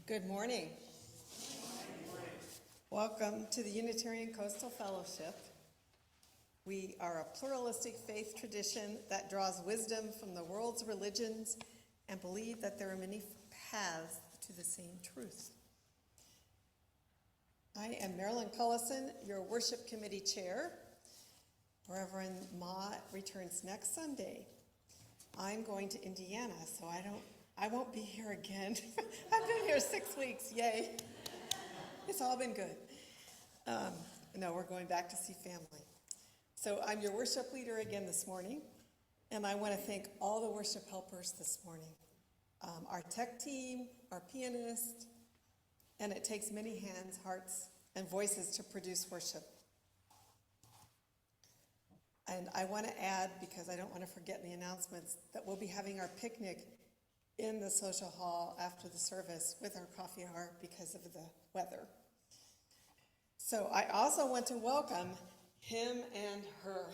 Good morning. Welcome to the Unitarian Coastal Fellowship. We are a pluralistic faith tradition that draws wisdom from the world's religions and believe that there are many paths to the same truth. I am Marilyn Cullison, your worship committee chair. Reverend Ma returns next Sunday. I'm going to Indiana, so I won't be here again. I've been here 6 weeks, yay. It's all been good. No, we're going back to see family. So I'm your worship leader again this morning, and I want to thank all the worship helpers this morning. Our tech team, our pianist, and it takes many hands, hearts, and voices to produce worship. And I want to add, because I don't want to forget in the announcements, that we'll be having our picnic in the social hall after the service with our coffee hour because of the weather. So I also want to welcome him and her.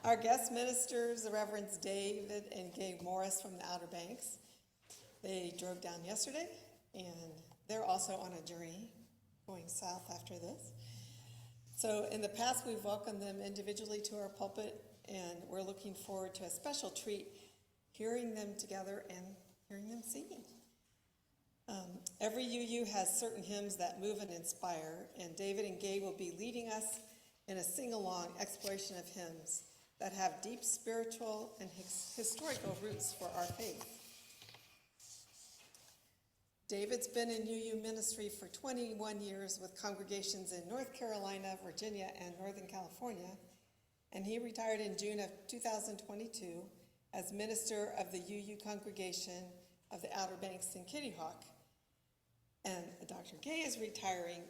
Our guest ministers, the Reverends David and Gaye Morris from the Outer Banks. They drove down yesterday, and they're also on a journey going south after this. So in the past, we've welcomed them individually to our pulpit, and we're looking forward to a special treat, hearing them together and hearing them singing. Every UU has certain hymns that move and inspire, and David and Gaye will be leading us in a sing-along exploration of hymns that have deep spiritual and historical roots for our faith. David's been in UU ministry for 21 years with congregations in North Carolina, Virginia, and Northern California, and he retired in June of 2022 as minister of the UU congregation of the Outer Banks in Kitty Hawk. And Dr. Gaye is retiring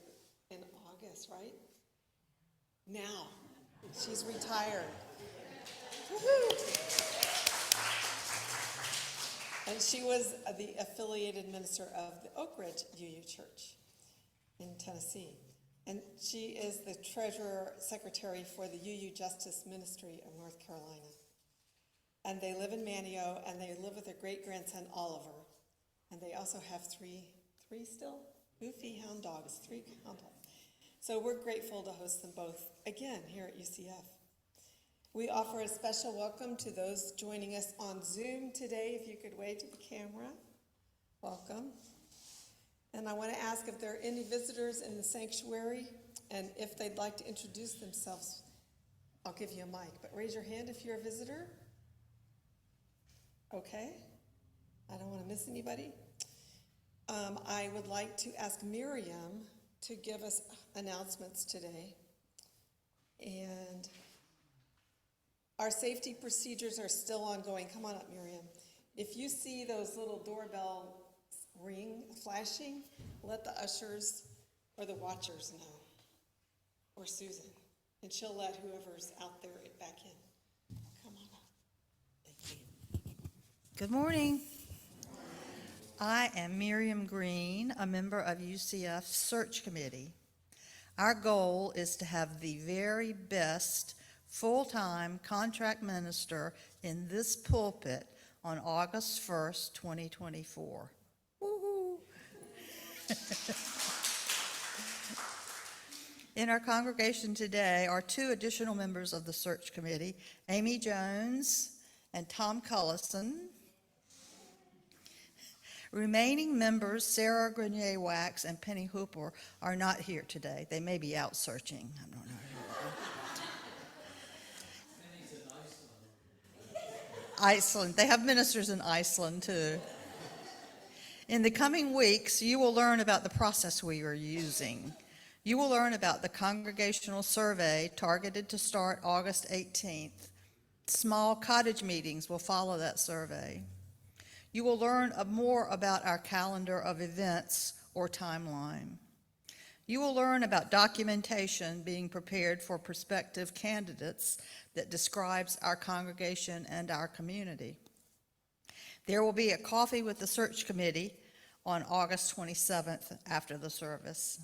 in August, right? Now, she's retired. Woohoo! And she was the affiliated minister of the Oak Ridge UU Church in Tennessee. And she is the treasurer secretary for the UU Justice Ministry of North Carolina. And they live in Manio, and they live with their great-grandson, Oliver. And they also have three still? Goofy hound dogs, 3 hound dogs. So we're grateful to host them both again here at UCF. We offer a special welcome to those joining us on Zoom today. If you could wave to the camera, welcome. And I want to ask if there are any visitors in the sanctuary, and if they'd like to introduce themselves, I'll give you a mic, but raise your hand if you're a visitor. Okay, I don't want to miss anybody. I would like to ask Miriam to give us announcements today. And our safety procedures are still ongoing. Come on up, Miriam. If you see those little doorbell ring flashing, let the ushers or the watchers know, or Susan, and she'll let whoever's out there back in. Come on up. Thank you. Good morning. I am Miriam Green, a member of UCF's Search Committee. Our goal is to have the very best full-time contract minister in this pulpit on August 1st, 2024. Woo-hoo. In our congregation today are 2 additional members of the Search Committee, Amy Jones and Tom Cullison. Remaining members, Sarah Grenier-Wax and Penny Hooper, are not here today. They may be out searching. I don't know. Iceland. They have ministers in Iceland, too. In the coming weeks, you will learn about the process we are using. You will learn about the congregational survey targeted to start August 18th. Small cottage meetings will follow that survey. You will learn more about our calendar of events or timeline. You will learn about documentation being prepared for prospective candidates that describes our congregation and our community. There will be a coffee with the search committee on August 27th after the service.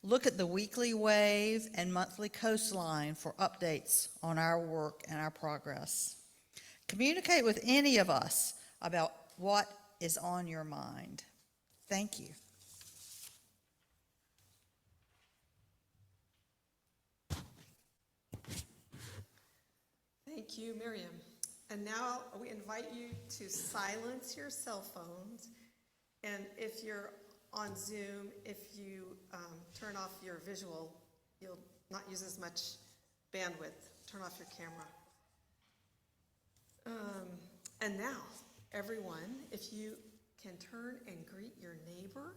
Look at the weekly wave and monthly coastline for updates on our work and our progress. Communicate with any of us about what is on your mind. Thank you. Thank you, Miriam. And now we invite you to silence your cell phones. And if you're on Zoom, if you turn off your visual, you'll not use as much bandwidth. Turn off your camera. And now, everyone, if you can turn and greet your neighbor.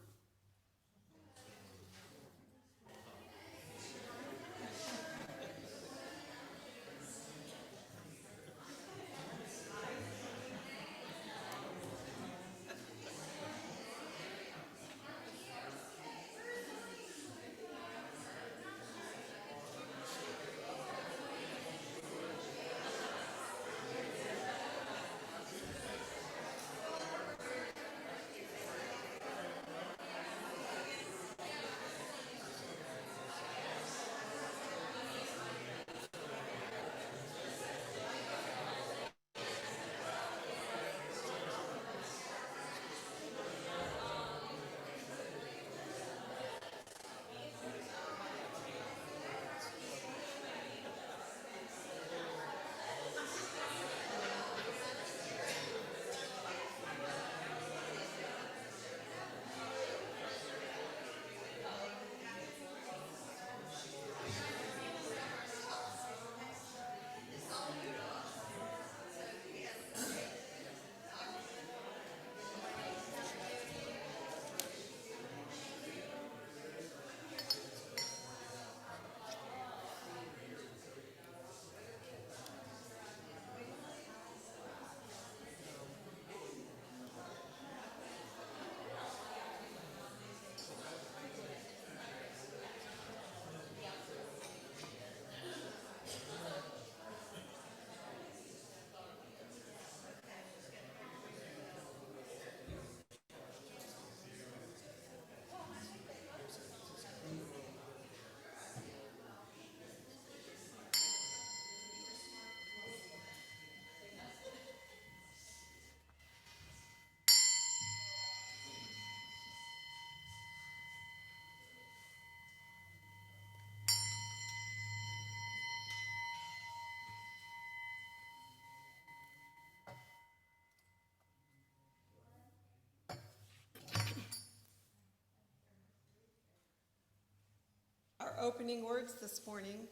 Our opening words this morning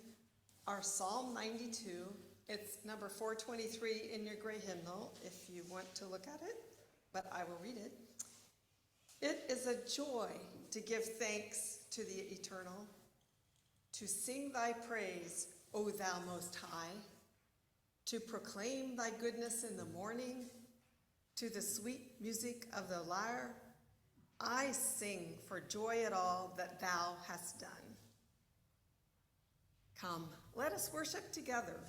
are Psalm 92. It's number 423 in your gray hymnal if you want to look at it, but I will read it. It is a joy to give thanks to the eternal, to sing thy praise, O thou most high, to proclaim thy goodness in the morning, to the sweet music of the lyre. I sing for joy at all that thou hast done. Come, let us worship together.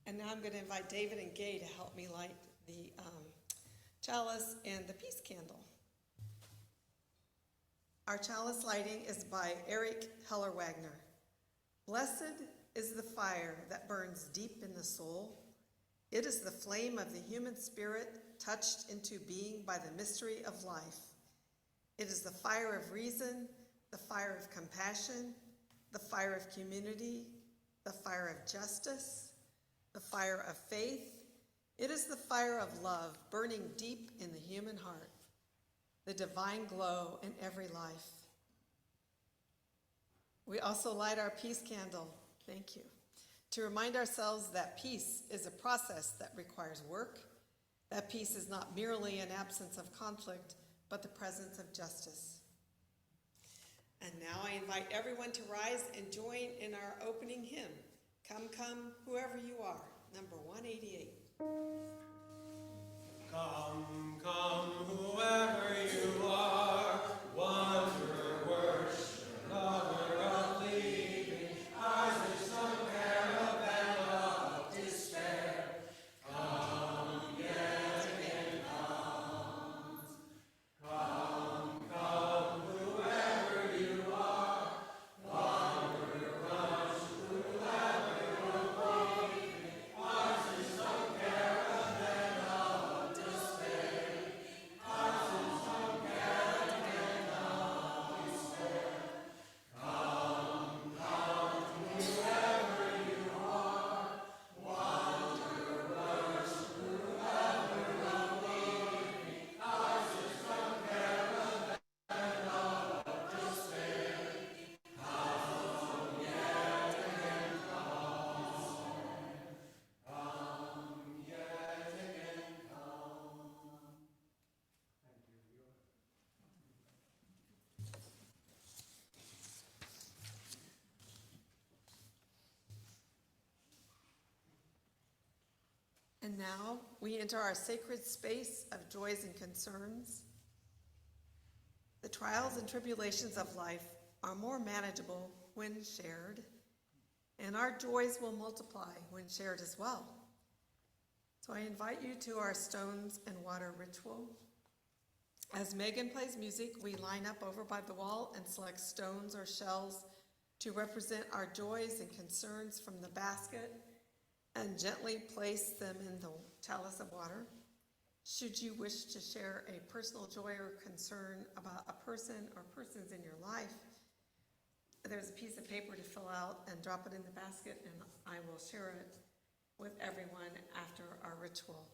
And now I'm going to invite David and Gaye to help me light the chalice and the peace candle. Our chalice lighting is by Eric Heller-Wagner. Blessed is the fire that burns deep in the soul. It is the flame of the human spirit touched into being by the mystery of life. It is the fire of reason, the fire of compassion, the fire of community, the fire of justice, the fire of faith. It is the fire of love burning deep in the human heart, the divine glow in every life. We also light our peace candle, thank you, to remind ourselves that peace is a process that requires work, that peace is not merely an absence of conflict, but the presence of justice. And now I invite everyone to rise and join in our opening hymn, Come, Come, Whoever You Are, number 188. Come, come, whoever you are, wanderer, worshiper, lover of leaving, eyes of some caravan of despair. Come yet again, come. Come, come, whoever you are, wanderer, rush, whoever of leaving, eyes of some caravan And now we enter our sacred space of joys and concerns. The trials and tribulations of life are more manageable when shared, and our joys will multiply when shared as well. So I invite you to our stones and water ritual. As Megan plays music, we line up over by the wall and select stones or shells to represent our joys and concerns from the basket and gently place them in the chalice of water. Should you wish to share a personal joy or concern about a person or persons in your life, there's a piece of paper to fill out and drop it in the basket, and I will share it with everyone after our ritual.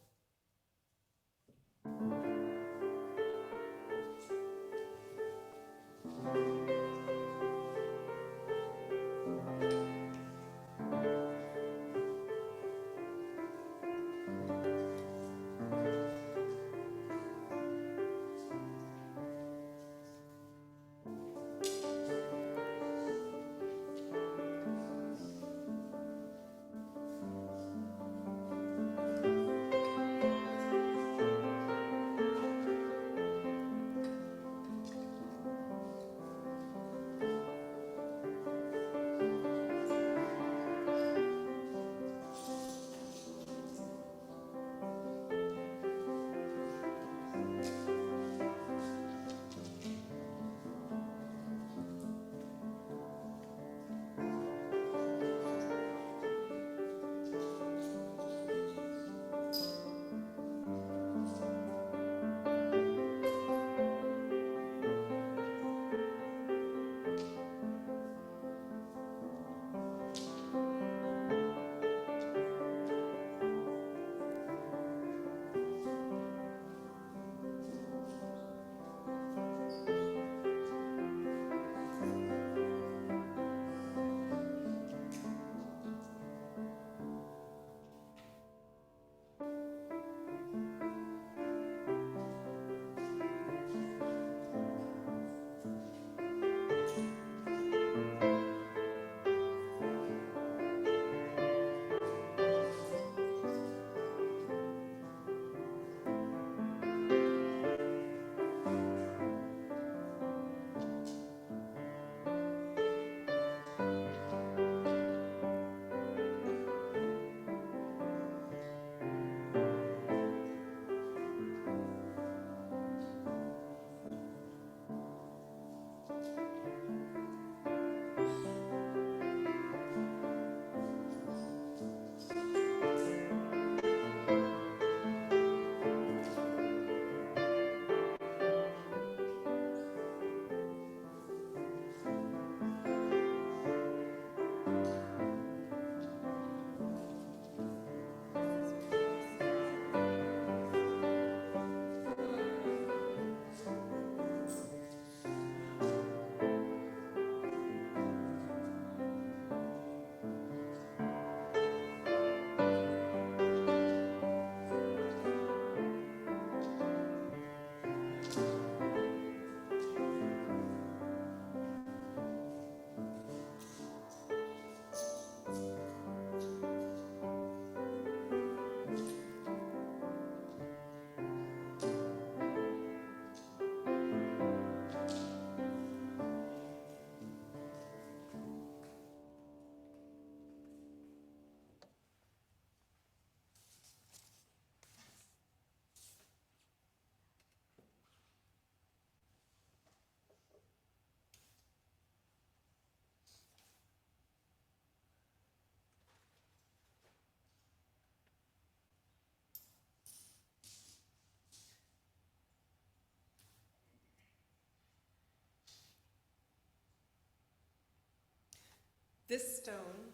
This stone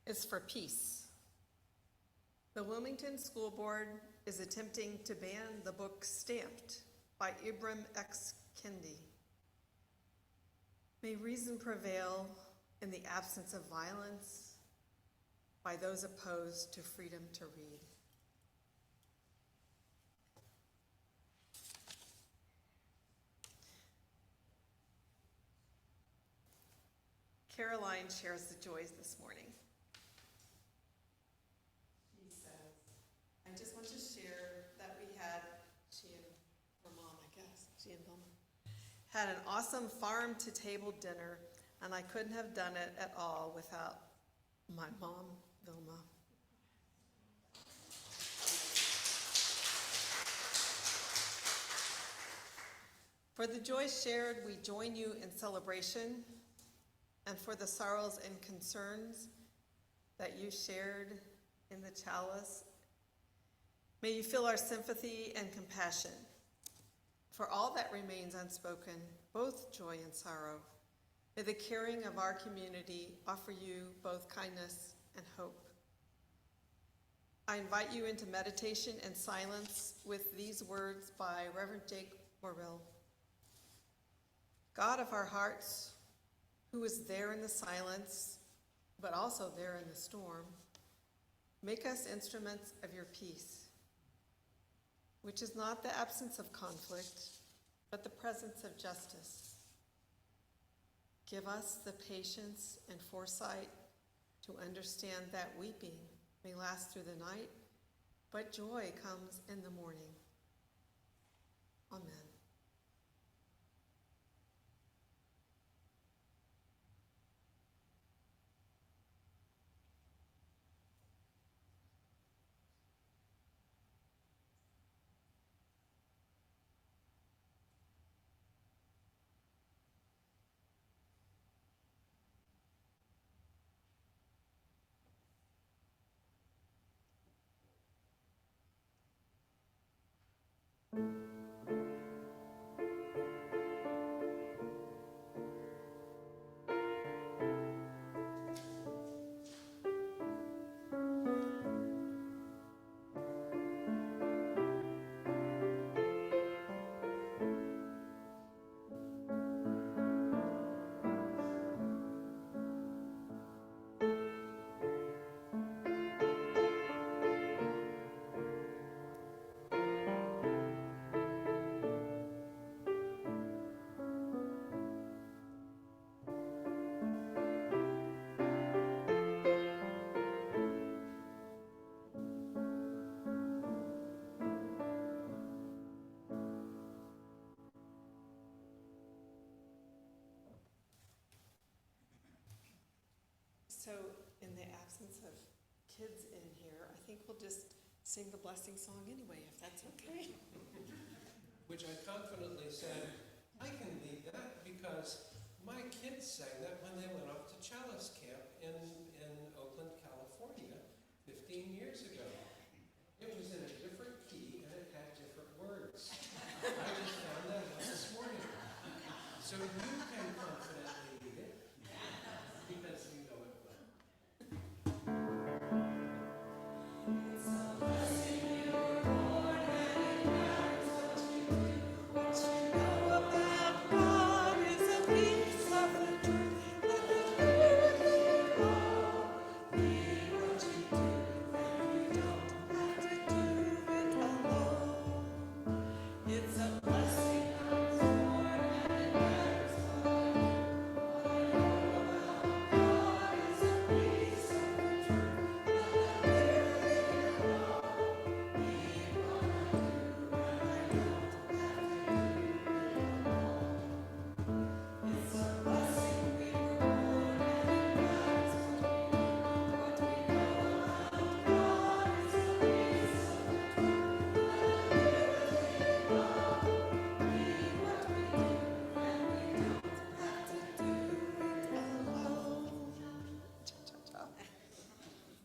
is for peace. The Wilmington School Board is attempting to ban the book Stamped by Ibram X. Kendi. May reason prevail in the absence of violence by those opposed to freedom to read. Caroline shares the joys this morning. She says, in Vilma. Had an awesome farm-to-table dinner, and I couldn't have done it at all without my mom, Vilma. For the joy shared, we join you in celebration, and for the sorrows and concerns that you shared in the chalice, may you feel our sympathy and compassion. For all that remains unspoken, both joy and sorrow, may the caring of our community offer you both kindness and hope. I invite you into meditation and silence with these words by Reverend Jake Morrill. God of our hearts, who is there in the silence, but also there in the storm, make us instruments of your peace, which is not the absence of conflict, but the presence of justice. Give us the patience and foresight to understand that weeping may last through the night, but joy comes in the morning. Amen. So, in the absence of kids in here, I think we'll just sing the blessing song anyway, if that's okay. Which I confidently said, I can lead that because my kids sang that when they went off to Chalice Camp in Oakland, California, 15 years ago. It was in a different key and it had different words. I just found that out this morning. So you can confidently lead it because you know it well.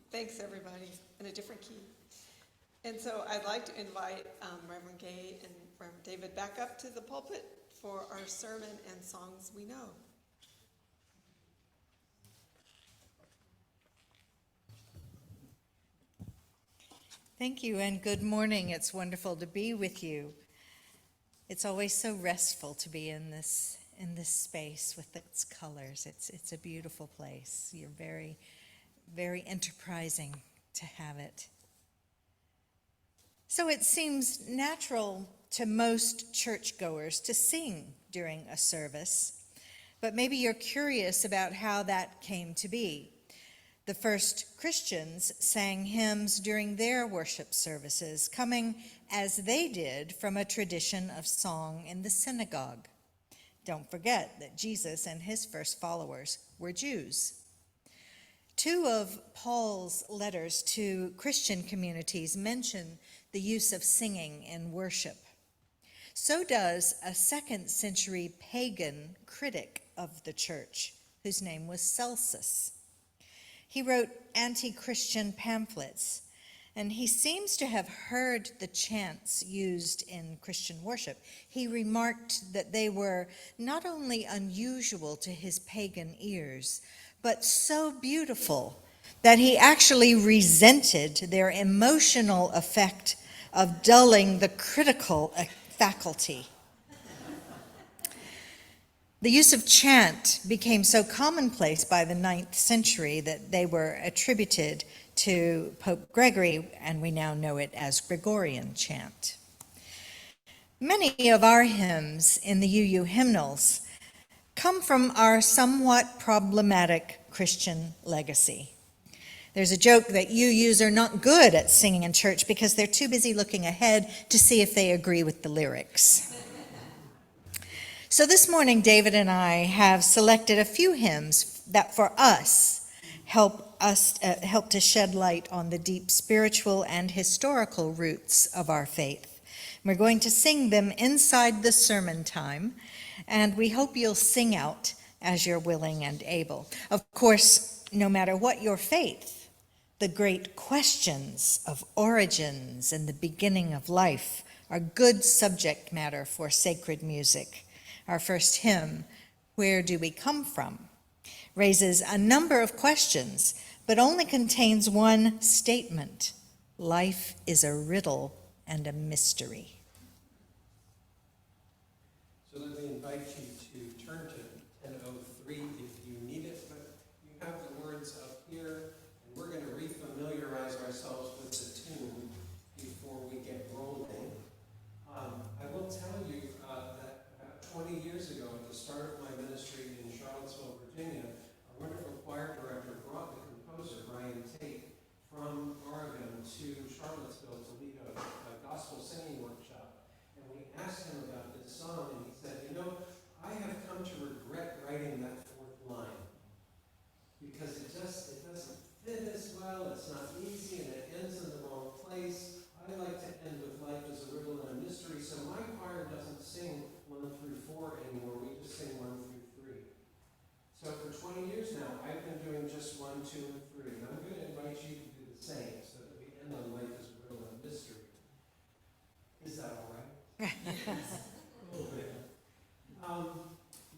Thanks, everybody, in a different key. And so I'd like to invite Reverend Gaye and Reverend David back up to the pulpit for our sermon and songs we know. Thank you and good morning. It's wonderful to be with you. It's always so restful to be in this space with its colors. It's a beautiful place. You're very, very enterprising to have it. So it seems natural to most churchgoers to sing during a service, but maybe you're curious about how that came to be. The first Christians sang hymns during their worship services, coming as they did from a tradition of song in the synagogue. Don't forget that Jesus and his first followers were Jews. Two of Paul's letters to Christian communities mention the use of singing in worship. So does a 2nd century pagan critic of the church, whose name was Celsus. He wrote anti-Christian pamphlets, and he seems to have heard the chants used in Christian worship. He remarked that they were not only unusual to his pagan ears, but so beautiful that he actually resented their emotional effect of dulling the critical faculty. The use of chant became so commonplace by the 9th century that they were attributed to Pope Gregory, and we now know it as Gregorian chant. Many of our hymns in the UU hymnals come from our somewhat problematic Christian legacy. There's a joke that UUs are not good at singing in church because they're too busy looking ahead to see if they agree with the lyrics. So this morning, David and I have selected a few hymns that for us help to shed light on the deep spiritual and historical roots of our faith. We're going to sing them inside the sermon time, and we hope you'll sing out as you're willing and able. Of course, no matter what your faith, the great questions of origins and the beginning of life are good subject matter for sacred music. Our first hymn, Where Do We Come From?, raises a number of questions, but only contains one statement: life is a riddle and a mystery. So let me invite you to turn to 1003 if you need it, but you have the words up here, and we're going to refamiliarize ourselves with the tune before we get rolling. I will tell you that about 20 years ago, at the start of my ministry in Charlottesville, Virginia, our wonderful choir director brought the composer, Brian Tate, from Oregon to Charlottesville to lead a gospel singing workshop. And we asked him about this song, and he said, I have come to regret writing that 4th line because it doesn't fit as well, it's not easy, and it ends in the wrong place. I like to end with life as a riddle and a mystery, so my choir doesn't sing 1 through 4 anymore, we just sing 1 through 3. So for 20 years now, I've been doing just 1, 2, and 3, and I'm going to invite you to do the same so that we end on life as a riddle and a mystery. Is that all right? A little bit.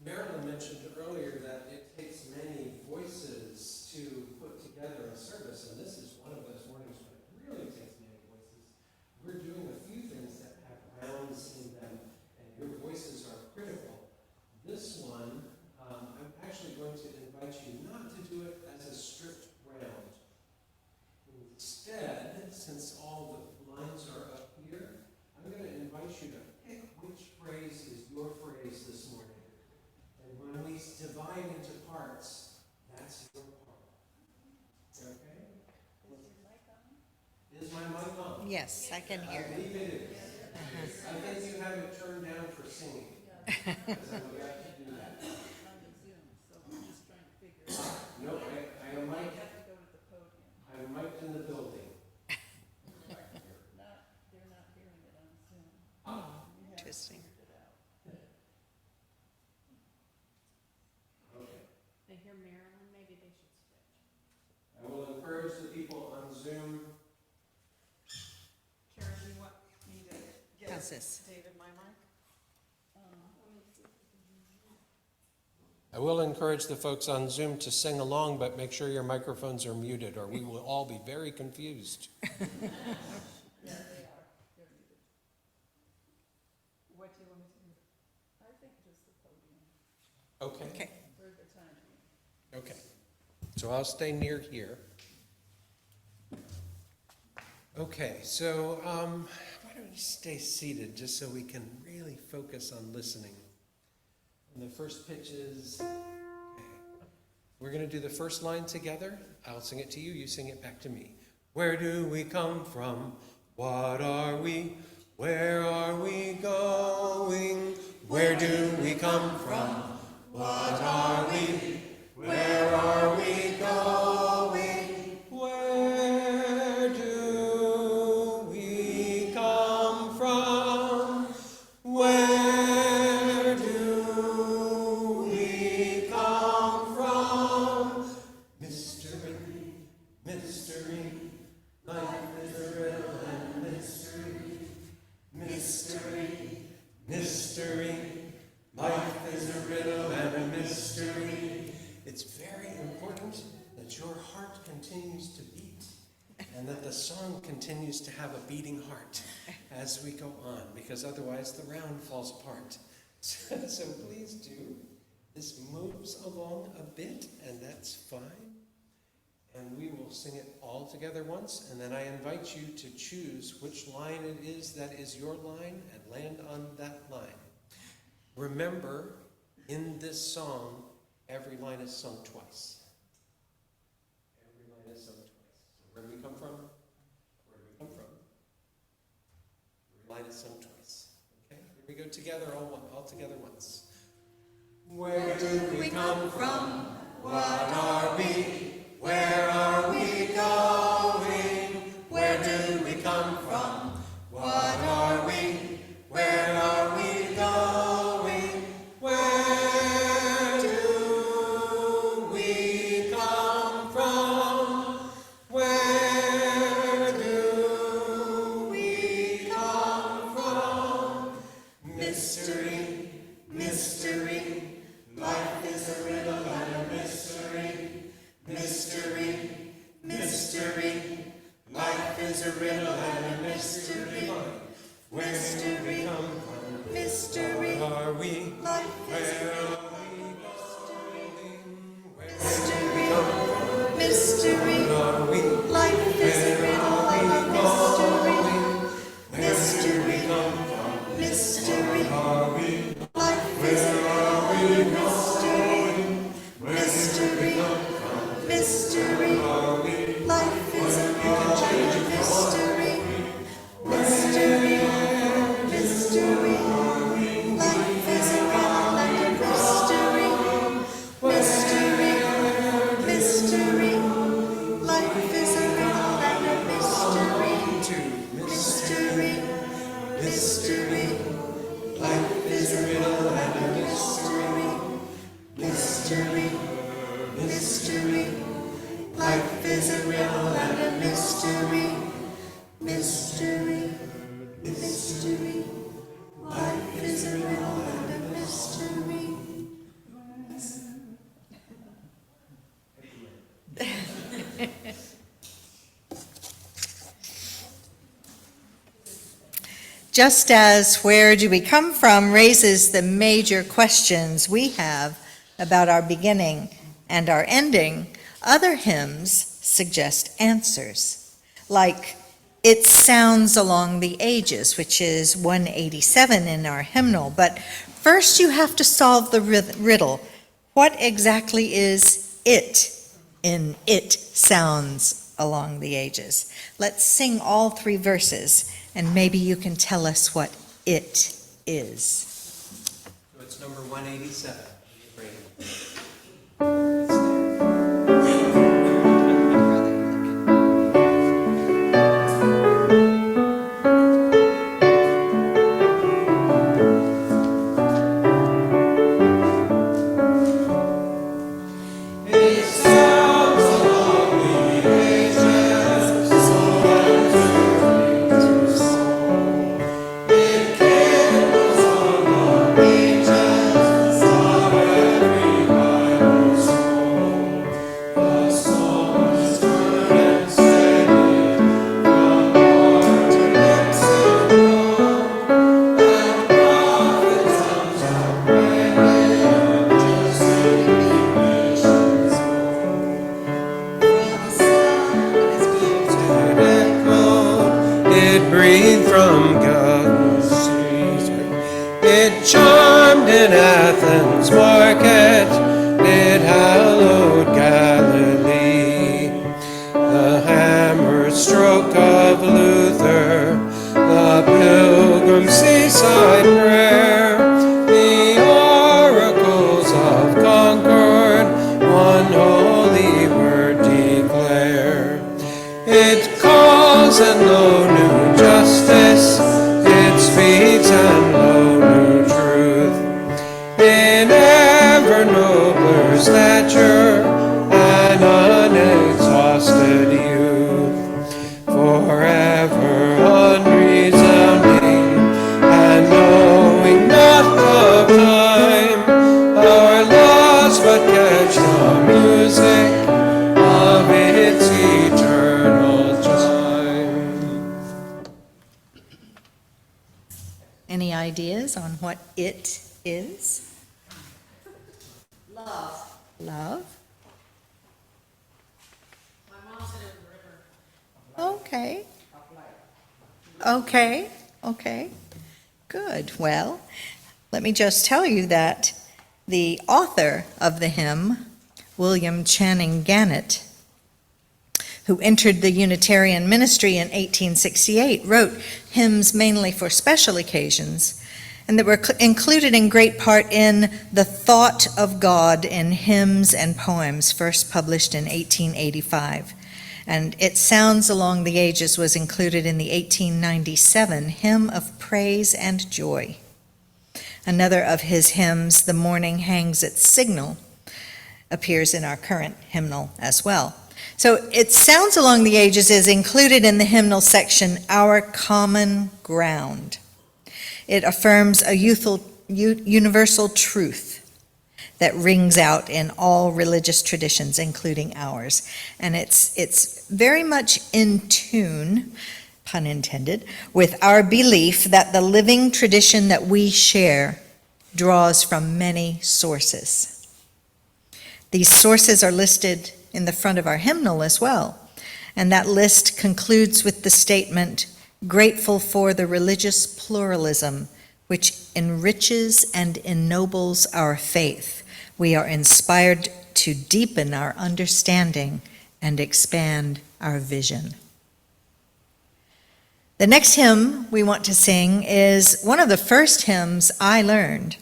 Marilyn mentioned earlier that it takes many voices to put together a service, and this is one of those mornings when it really takes many voices. We're doing a few things that have rounds in them, and your voices are critical. This one, I'm actually going to invite you not to do it as a strict round. Instead, since all the lines are up here, I'm going to invite you to pick which phrase is your phrase this morning. And when we divide into parts, that's your part. Okay? Is my mic on? Yes, I can hear I it. believe it is. I think you have it turned down for singing. Because I'm about to do that. No, I am mic'd. I'm mic'd in the building. Interesting. They hear Marilyn, maybe they should switch. I will encourage the people on Zoom. Karen, do you want me to get How's this? David my mic? I will encourage the folks on Zoom to sing along, but make sure your microphones are muted, or we will all be very confused. Yeah, they are. They're muted. What do you want me to do? I think just the podium Okay. for the time being. Okay. So I'll stay near here. Okay, so why don't you stay seated just so we can really focus on listening. And the first pitch is, okay. We're going to do the first line together. I'll sing it to you, you sing it back to me. Where do we come from? What are we? Where are we going? Where do we come from? What are we? Where are we going? Where do we come from? Where do we come from? Mystery, mystery, life is a riddle and mystery. Mystery, mystery, life is a riddle and a mystery. It's very important that your heart continues to beat and that the song continues to have a beating heart as we go on, because otherwise the round falls apart. So please do. This moves along a bit, and that's fine. And we will sing it all together once, and then I invite you to choose which line it is that is your line and land on that line. Remember, in this song, every line is sung twice. Every line is sung twice. So where do we come from? Where do we come from? Every line is sung twice. Okay? Here we go together, all together once. Where do we come from? What are we? Where are we going? Where do we come from? What are we? Where are we going? Where do we come from? Where do we come from? Mystery, mystery, life is a riddle and a mystery. Mystery, mystery, life is a riddle and a mystery. Where do we come from? Mystery, where are we? Life is a riddle and a mystery. Mystery, where are we? Life is a riddle and a mystery. Mystery, mystery, are we? Life is a riddle and a mystery. Mystery, mystery, life is a riddle and a mystery. Mystery, mystery, life is a riddle and a mystery. Mystery, mystery, life is a riddle and a mystery. Mystery, mystery, life is a riddle and a mystery. Mystery, mystery, life is a riddle and a mystery. Mystery, mystery, life is a riddle and a mystery. Just as where do we come from raises the major questions we have about our beginning and our ending, other hymns suggest answers, like It Sounds Along the Ages, which is 187 in our hymnal. But first you have to solve the riddle. What exactly is it in It Sounds Along the Ages? Let's sing all three verses, and maybe you can tell us what it is. So it's number 187. Breathed from God's seas. It charmed in Athens market. It hallowed stroke of Luther, the Pilgrim's seaside prayer, the oracles of Concord, one holy word declare. It calls and lo new justice, it speaks and lo new truth, in ever nobler stature and unexhausted youth, forever unresounding and knowing not of time, our laws but catch the music of its eternal chime. Any ideas on what it is? Love. Love? My mom said it was a river. Okay. Okay, okay. Good. Well, let me just tell you that the author of the hymn, William Channing Gannett, who entered the Unitarian ministry in 1868, wrote hymns mainly for special occasions, and that were included in great part in The Thought of God in Hymns and Poems, first published in 1885. And It Sounds Along the Ages was included in the 1897 Hymn of Praise and Joy. Another of his hymns, The Morning Hangs Its Signal, appears in our current hymnal as well. So It Sounds Along the Ages is included in the hymnal section, Our Common Ground. It affirms a universal truth that rings out in all religious traditions, including ours. And it's very much in tune, pun intended, with our belief that the living tradition that we share draws from many sources. These sources are listed in the front of our hymnal as well. And that list concludes with the statement, grateful for the religious pluralism which enriches and ennobles our faith. We are inspired to deepen our understanding and expand our vision. The next hymn we want to sing is one of the first hymns I learned.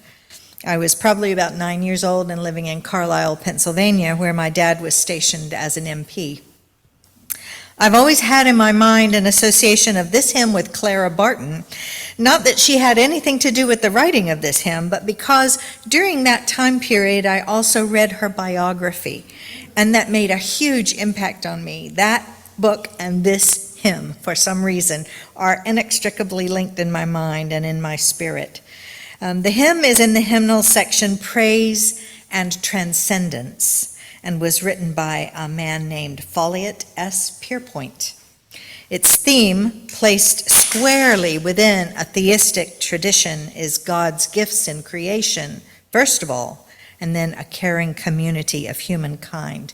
I was probably about 9 years old and living in Carlisle, Pennsylvania, where my dad was stationed as an MP. I've always had in my mind an association of this hymn with Clara Barton, not that she had anything to do with the writing of this hymn, but because during that time period I also read her biography, and that made a huge impact on me. That book and this hymn, for some reason, are inextricably linked in my mind and in my spirit. The hymn is in the hymnal section, Praise and Transcendence, and was written by a man named Folliot S. Pierpoint. Its theme, placed squarely within a theistic tradition, is God's gifts in creation, first of all, and then a caring community of humankind.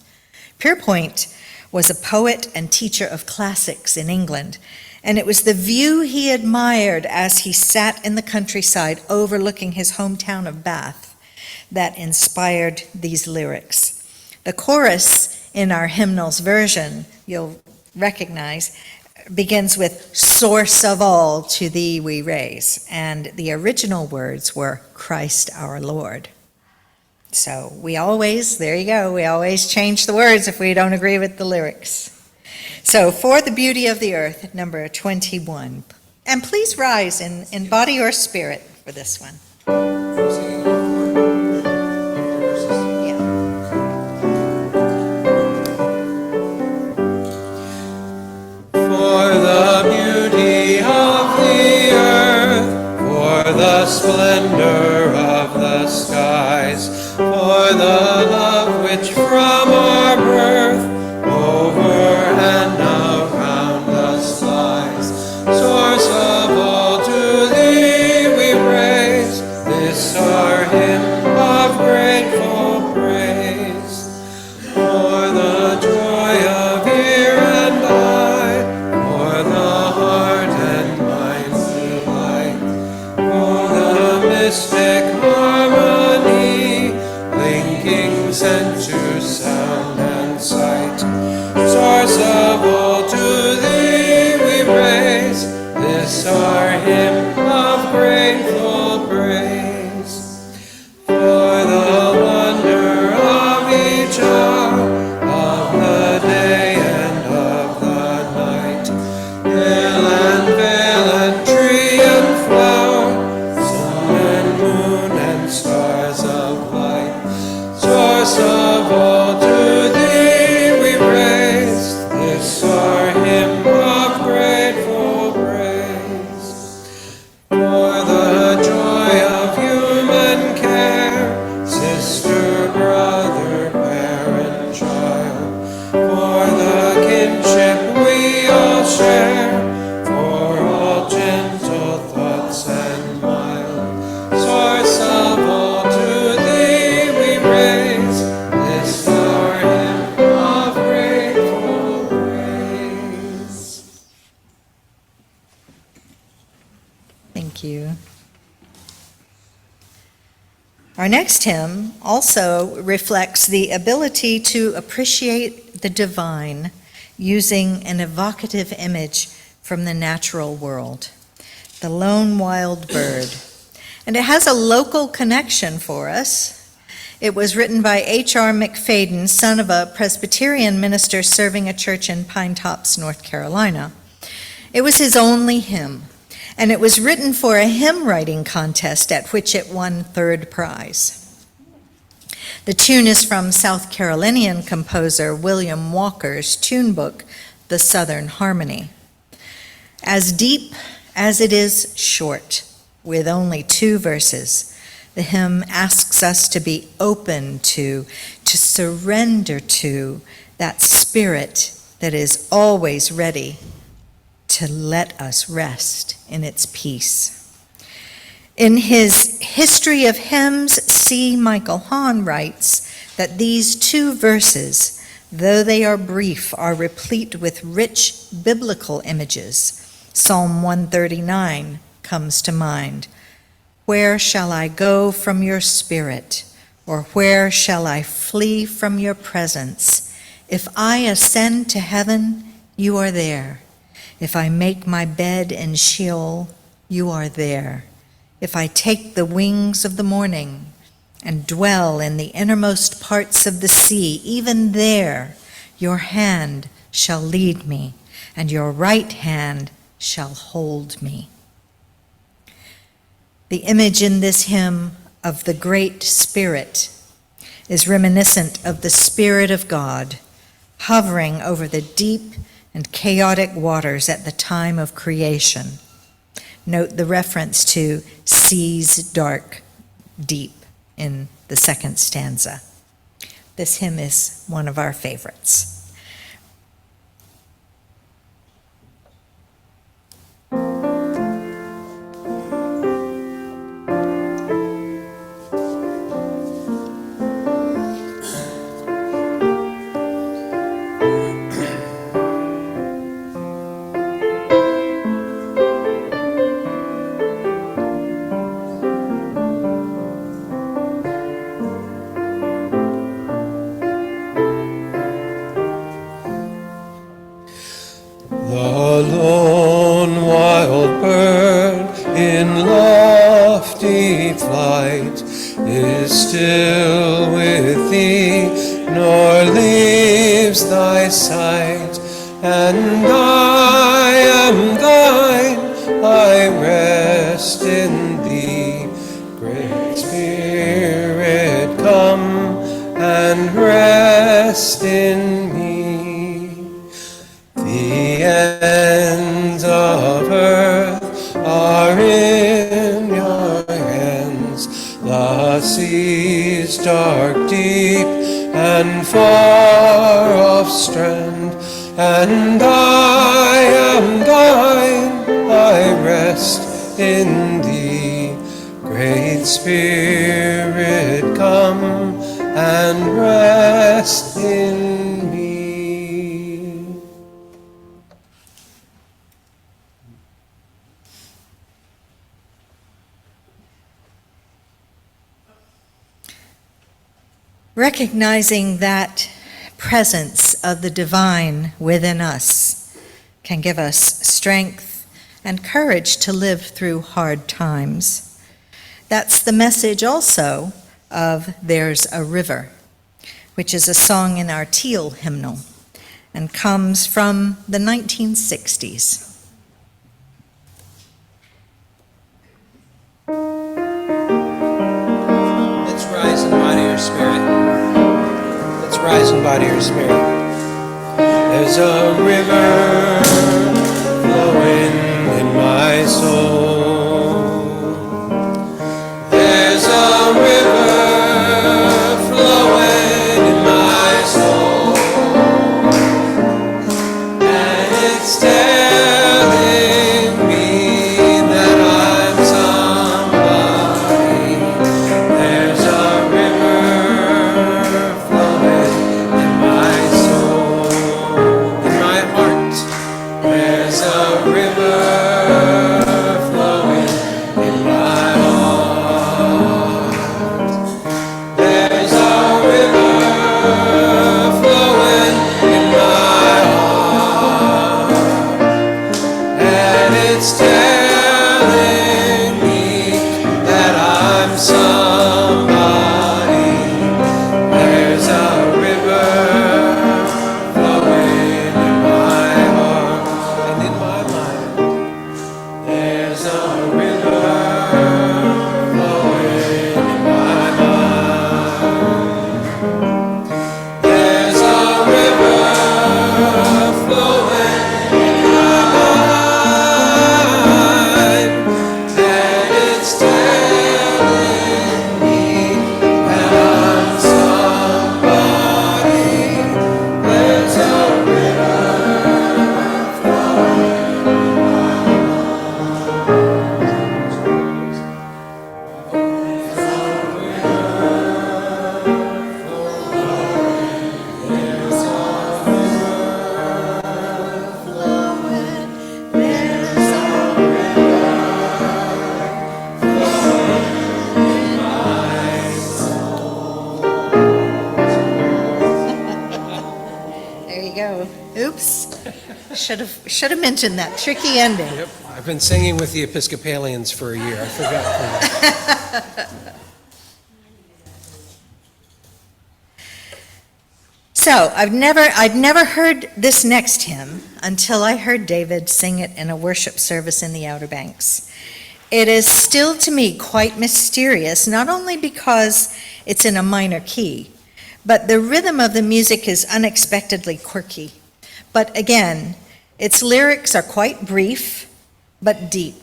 Pierpoint was a poet and teacher of classics in England, and it was the view he admired as he sat in the countryside overlooking his hometown of Bath that inspired these lyrics. The chorus in our hymnal's version, you'll recognize, begins with, source of all, to thee we raise. And the original words were, Christ our Lord. So we always change the words if we don't agree with the lyrics. So For the Beauty of the Earth, number 21. And please rise in body or spirit for this one. Yeah. For the beauty of the earth, for the splendor of the skies, for the love which from our birth over and around us lies, source of all, to thee we raise this our hymn of grateful praise. For the joy of ear and eye, for the heart and mind's delight, for the mystic harmony linking sense to sound. share, for all gentle thoughts and mild. Source of all to thee we raise this our hymn of grateful praise. Thank you. Our next hymn also reflects the ability to appreciate the divine using an evocative image from the natural world, the lone wild bird. And it has a local connection for us. It was written by H.R. McFadden, son of a Presbyterian minister serving a church in Pine Tops, North Carolina. It was his only hymn, and it was written for a hymn writing contest at which it won third prize. The tune is from South Carolinian composer William Walker's tune book, The Southern Harmony. As deep as it is short, with only 2 verses, the hymn asks us to be open to surrender to that spirit that is always ready to let us rest in its peace. In his History of Hymns, C. Michael Hahn writes that these 2 verses, though they are brief, are replete with rich biblical images. Psalm 139 comes to mind. Where shall I go from your spirit? Or where shall I flee from your presence? If I ascend to heaven, you are there. If I make my bed in Sheol, you are there. If I take the wings of the morning and dwell in the innermost parts of the sea, even there your hand shall lead me, and your right hand shall hold me. The image in this hymn of the Great Spirit is reminiscent of the Spirit of God hovering over the deep and chaotic waters at the time of creation. Note the reference to seas dark, deep in the 2nd stanza. This hymn is one of our favorites. Still with thee, nor leaves thy sight, and I am thine, I rest in thee. Great Spirit, come and rest in me. The ends of earth are in your hands, the seas dark, deep, and far off strand, and I am thine, I rest in thee. Great Spirit, come and rest in me. Recognizing that presence of the divine within us can give us strength and courage to live through hard times. That's the message also of There's a River, which is a song in our Teal hymnal and comes from the 1960s. Let's rise and body your spirit. Let's rise and body your spirit. There's a river flowing in my soul. There's a river flowing in my soul, and it's Oops. Should have mentioned that tricky ending. Yep, I've been singing with the Episcopalians for a year. I forgot. So I'd never heard this next hymn until I heard David sing it in a worship service in the Outer Banks. It is still to me quite mysterious, not only because it's in a minor key, but the rhythm of the music is unexpectedly quirky. But again, its lyrics are quite brief, but deep.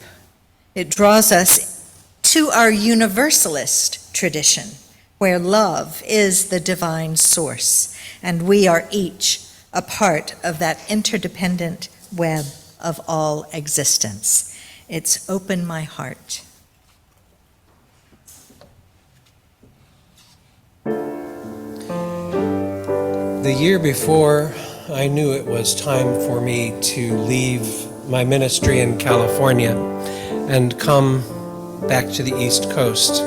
It draws us to our universalist tradition, where love is the divine source, and we are each a part of that interdependent web of all existence. It's Open My Heart. The year before I knew it was time for me to leave my ministry in California and come back to the East Coast,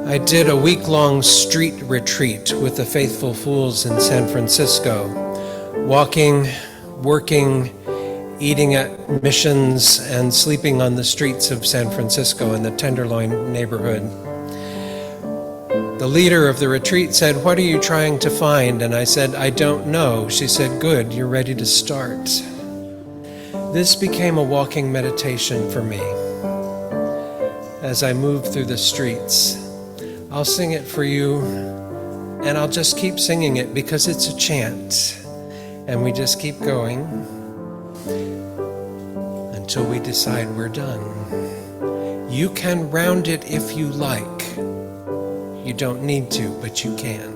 I did a week-long street retreat with the Faithful Fools in San Francisco, walking, working, eating at missions, and sleeping on the streets of San Francisco in the Tenderloin neighborhood. The leader of the retreat said, "What are you trying to find?" And I said, "I don't know." She said, "Good, you're ready to start." This became a walking meditation for me. As I moved through the streets, I'll sing it for you, and I'll just keep singing it because it's a chant. And we just keep going until we decide we're done. You can round it if you like. You don't need to, but you can.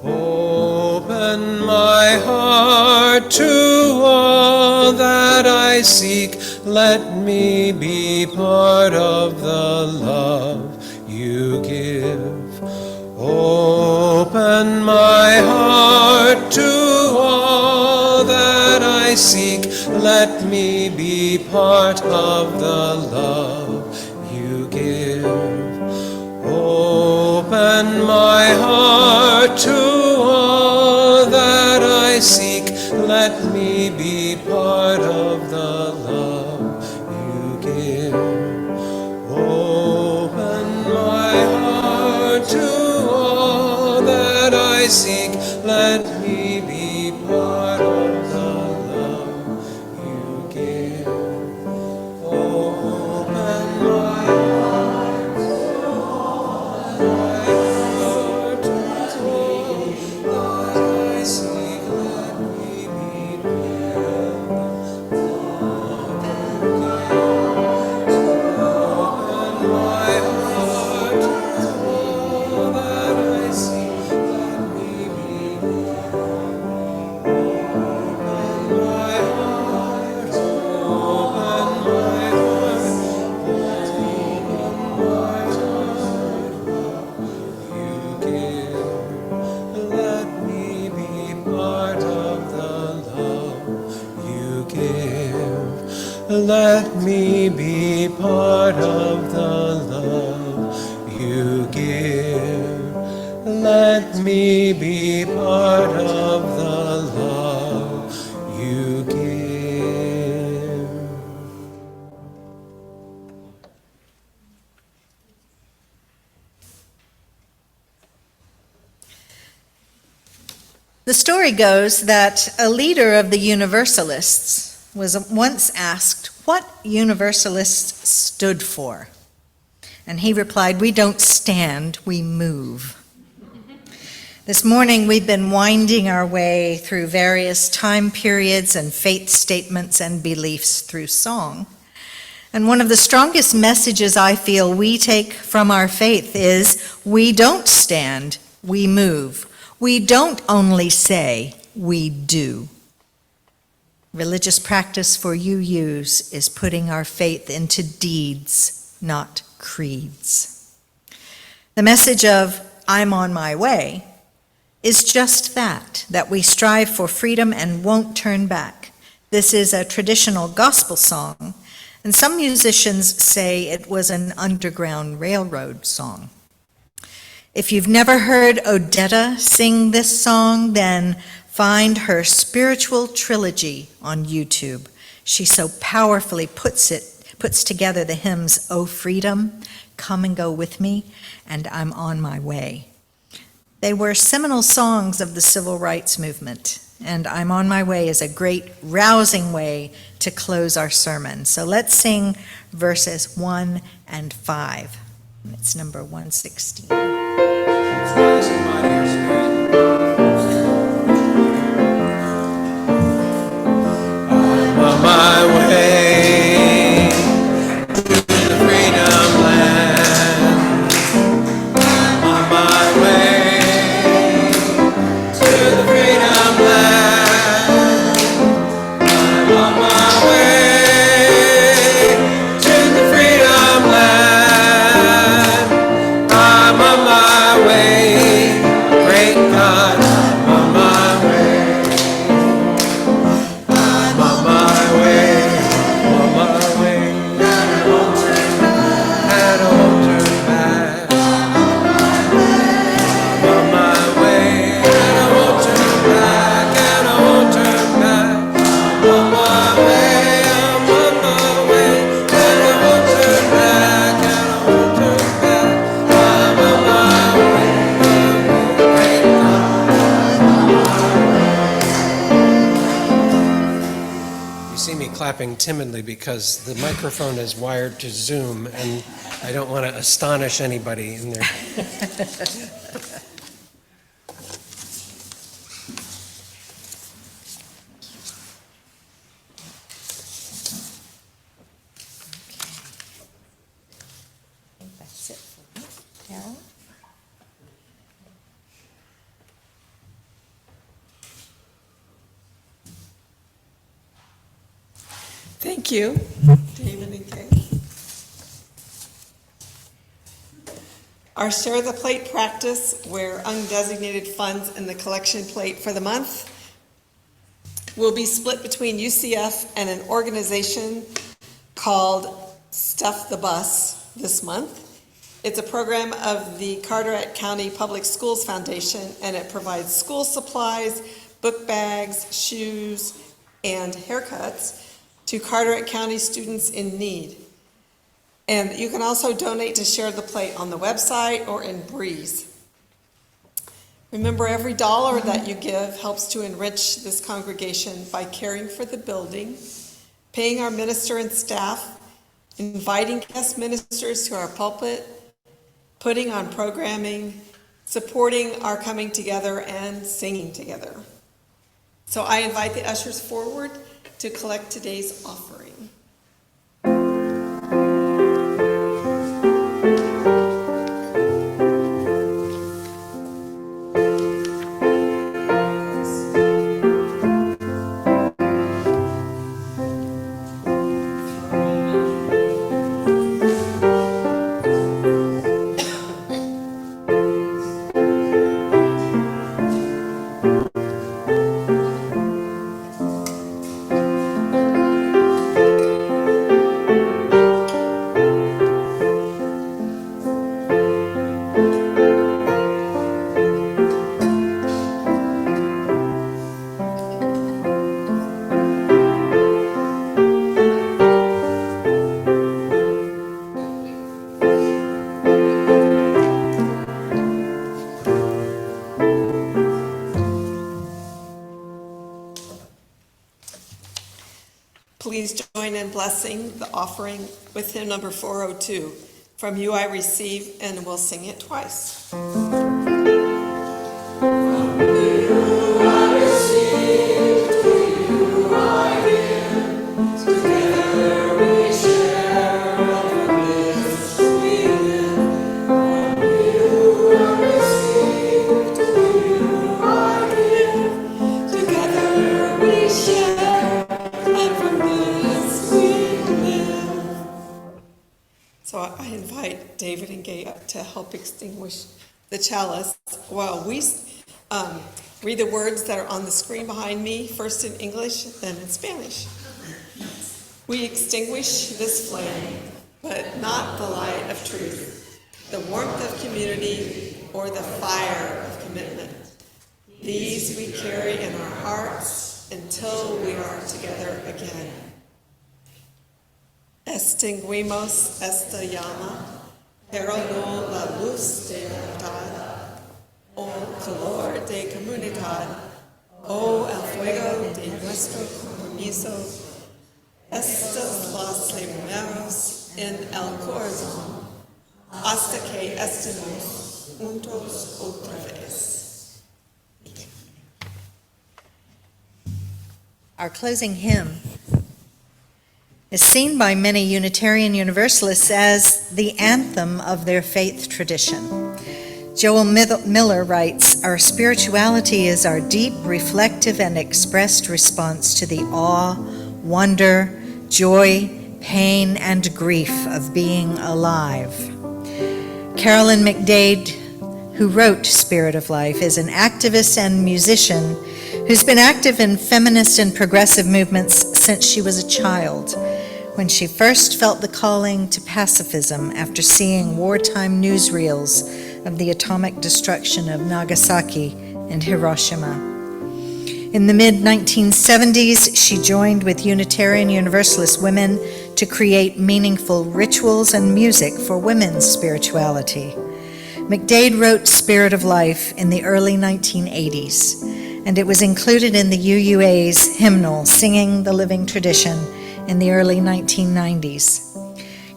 Open my heart to all that I seek. Let me be part of the love you give. Open my heart to all that I seek. Let me be part of the love you give. Open my heart to all that I seek. Let me be part of the love you give. Open my heart to all that I seek. Let me be part of the love you give. Open my heart to all that I seek. Let me be part of the love you give. Open my heart to all that I seek. Let me be part of the love you give. Let me be part of the love you give. Let me be part of the love you give. The story goes that a leader of the Universalists was once asked what Universalists stood for. And he replied, "We don't stand, we move." This morning we've been winding our way through various time periods and faith statements and beliefs through song. And one of the strongest messages I feel we take from our faith is, we don't stand, we move. We don't only say, we do. Religious practice for you use is putting our faith into deeds, not creeds. The message of I'm on my way is just that we strive for freedom and won't turn back. This is a traditional gospel song, and some musicians say it was an Underground Railroad song. If you've never heard Odetta sing this song, then find her spiritual trilogy on YouTube. She so powerfully puts together the hymns, "Oh Freedom," "Come and Go With Me," and "I'm on My Way." They were seminal songs of the civil rights movement, and "I'm on My Way" is a great rousing way to close our sermon. So let's sing verses 1 and 5. It's number 116. Rising by your Spirit. I'm on my way to the freedom land. I'm on my way to the freedom land. I'm on my way to the freedom land. I'm on my way, great God, I'm on my way. I'm on my way, I'm on my way. And I won't turn back. I'm on my way, and I won't turn back, and I won't turn back. I'm on my way, I'm on my way, and I won't turn back, and I won't turn back. I'm on my way, great God. You see me clapping timidly because the microphone is wired to Zoom, and I don't want to astonish anybody in there. That's it for me. Carol? Thank you, David and Gaye. Our Share the Plate practice, where undesignated funds in the collection plate for the month will be split between UCF and an organization called Stuff the Bus this month. It's a program of the Carteret County Public Schools Foundation, and it provides school supplies, book bags, shoes, and haircuts to Carteret County students in need. And you can also donate to Share the Plate on the website or in Breeze. Remember, every dollar that you give helps to enrich this congregation by caring for the building, paying our minister and staff, inviting guest ministers to our pulpit, putting on programming, supporting our coming together, and singing together. So I invite the ushers forward to collect today's offering. Please join in blessing the offering with hymn number 402. From you I receive, and we'll sing it twice. So I invite David and Gaye up to help extinguish the chalice while we read the words that are on the screen behind me, first in English, then in Spanish. We extinguish this flame, but not the light of truth, the warmth of community, or the fire of commitment. These we carry in our hearts until we are together again. Extinguimos esta llama, pero no la luz de verdad, o calor de comunidad, o el fuego de nuestro compromiso. Estos los primeros en el corazón, hasta que estemos juntos otra vez. Our closing hymn is seen by many Unitarian Universalists as the anthem of their faith tradition. Joel Miller writes, "Our spirituality is our deep, reflective, and expressed response to the awe, wonder, joy, pain, and grief of being alive." Carolyn McDade, who wrote Spirit of Life, is an activist and musician who's been active in feminist and progressive movements since she was a child, when she first felt the calling to pacifism after seeing wartime newsreels of the atomic destruction of Nagasaki and Hiroshima. In the mid-1970s, she joined with Unitarian Universalist women to create meaningful rituals and music for women's spirituality. McDade wrote Spirit of Life in the early 1980s, and it was included in the UUA's hymnal, Singing the Living Tradition, in the early 1990s.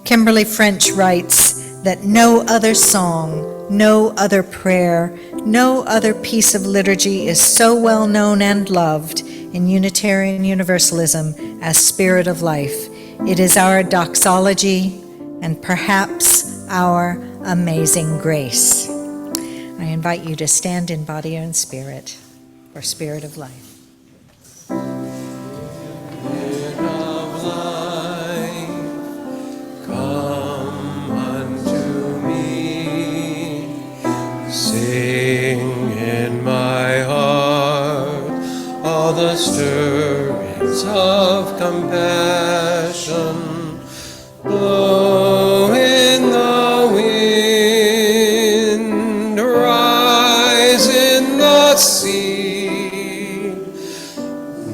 Kimberly French writes that no other song, no other prayer, no other piece of liturgy is so well known and loved in Unitarian Universalism as Spirit of Life. It is our doxology and perhaps our amazing grace. I invite you to stand in body and spirit for Spirit of Life. The stirrings of compassion blow in the wind, rise in the sea,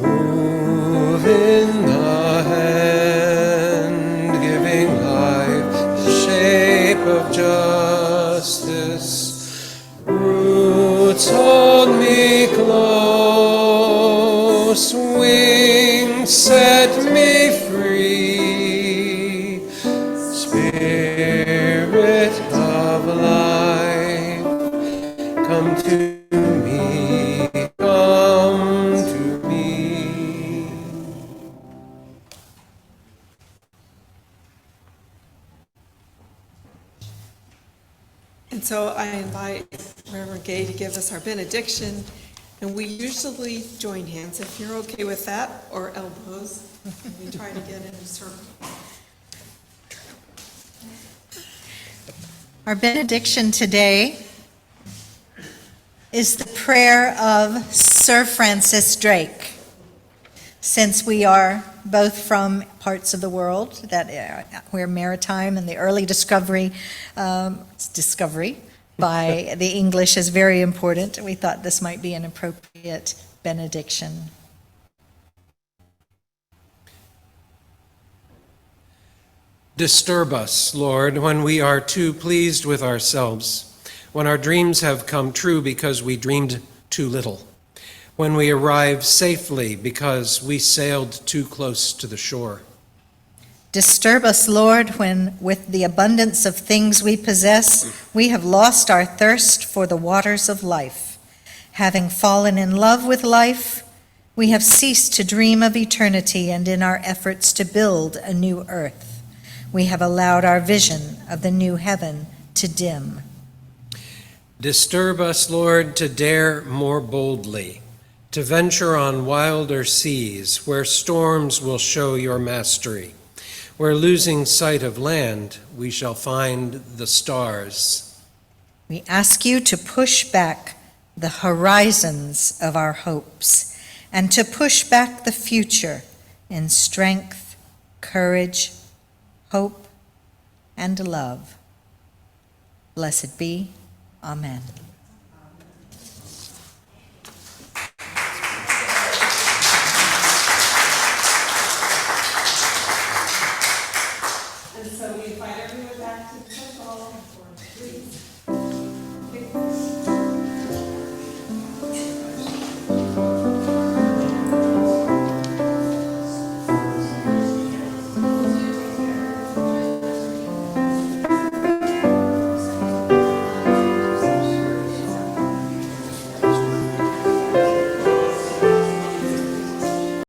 move in the hand, giving life the shape of justice. Roots hold me close, wings set me free. Spirit of life, come to me, come to me. And so I invite Reverend Gaye to give us our benediction. And we usually join hands, if you're okay with that, or elbows. We try to get in a circle. Our benediction today is the prayer of Sir Francis Drake. Since we are both from parts of the world that where maritime and the early discovery by the English is very important, we thought this might be an appropriate benediction. Disturb us, Lord, when we are too pleased with ourselves, when our dreams have come true because we dreamed too little, when we arrive safely because we sailed too close to the shore. Disturb us, Lord, when with the abundance of things we possess, we have lost our thirst for the waters of life. Having fallen in love with life, we have ceased to dream of eternity, and in our efforts to build a new earth, we have allowed our vision of the new heaven to dim. Disturb us, Lord, to dare more boldly, to venture on wilder seas where storms will show your mastery, where losing sight of land we shall find the stars. We ask you to push back the horizons of our hopes and to push back the future in strength, courage, hope, and love. Blessed be. Amen.